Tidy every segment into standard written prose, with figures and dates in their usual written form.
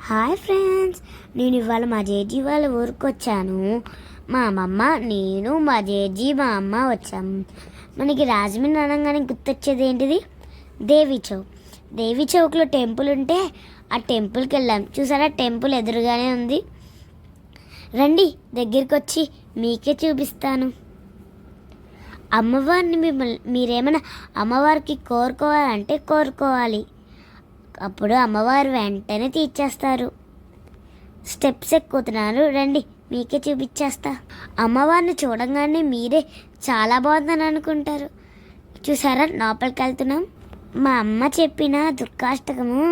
Hi friends, నేను ఇవాళ మా జేజీ వాళ్ళ ఊరికి వచ్చాను. మా అమ్మమ్మ, నేను, మా జేజీ, మా అమ్మ వచ్చాము. మనకి రాజమండ్రి అనగానే గుర్తొచ్చేది ఏంటిది? దేవి చౌక్. దేవి చౌక్లో టెంపుల్ ఉంటే ఆ టెంపుల్కి వెళ్ళాం. చూసారా, టెంపుల్ ఎదురుగానే ఉంది. రండి, దగ్గరికి వచ్చి మీకే చూపిస్తాను. అమ్మవారిని మీరేమైనా అమ్మవారికి కోరుకోవాలంటే కోరుకోవాలి, అప్పుడు అమ్మవారు వెంటనే తీర్చేస్తారు. స్టెప్స్ ఎక్కుతున్నారు, రండి మీకే చూపించేస్తా. అమ్మవారిని చూడంగానే మీరే చాలా బాగుందని అనుకుంటారు. చూసారా, లోపలికి వెళ్తున్నాం. మా అమ్మ చెప్పిన దుర్గాష్టకము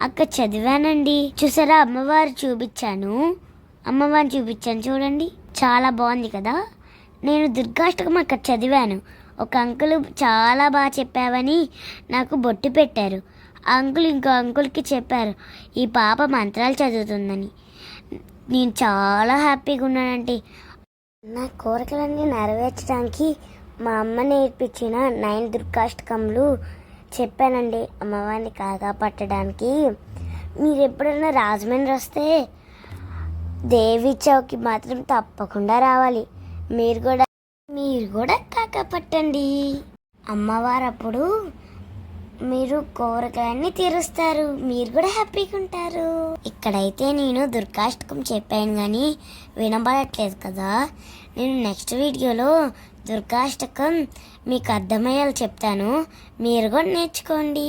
అక్కడ చదివానండి. చూసారా, అమ్మవారిని చూపించాను చూడండి, చాలా బాగుంది కదా. నేను దుర్గాష్టకం అక్కడ చదివాను. ఒక అంకుల్ చాలా బాగా చెప్పావని నాకు బొట్టు పెట్టారు. ఆ అంకుల్ ఇంకో అంకుల్కి చెప్పారు ఈ పాప మంత్రాలు చదువుతుందని. నేను చాలా హ్యాపీగా ఉన్నానంటే నా కోరికలన్నీ నెరవేర్చడానికి మా అమ్మ నేర్పించిన 9 దుర్గాష్టకములు చెప్పానండి అమ్మవారిని కాపాడడానికి. మీరు ఎప్పుడైనా రాజమండ్రి వస్తే దేవి చౌక్కి మాత్రం తప్పకుండా రావాలి. మీరు కూడా కాకపట్టండి. అమ్మవారు అప్పుడు మీరు కోరికలన్నీ తీరుస్తారు, మీరు కూడా హ్యాపీగా ఉంటారు. ఇక్కడైతే నేను దుర్గాష్టకం చెప్పాను కానీ వినబడట్లేదు కదా. నేను నెక్స్ట్ వీడియోలో దుర్గాష్టకం మీకు అర్థమయ్యేలా చెప్తాను, మీరు కూడా నేర్చుకోండి.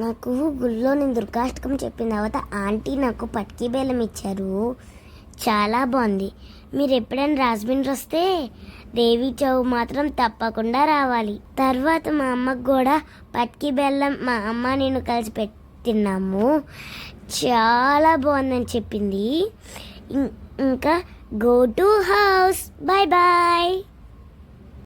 నాకు గుళ్ళో నేను దుర్గాష్టకం చెప్పిన తర్వాత ఆంటీ నాకు పట్కీ బెల్లం ఇచ్చారు, చాలా బాగుంది. మీరు ఎప్పుడైనా రాజమండ్రి వస్తే దేవి చౌక్ మాత్రం తప్పకుండా రావాలి. తర్వాత మా అమ్మకు కూడా పట్కీ బెల్లం మా అమ్మ నేను కలిసి తిన్నాము, చాలా బాగుందని చెప్పింది. ఇంకా go to house, bye bye.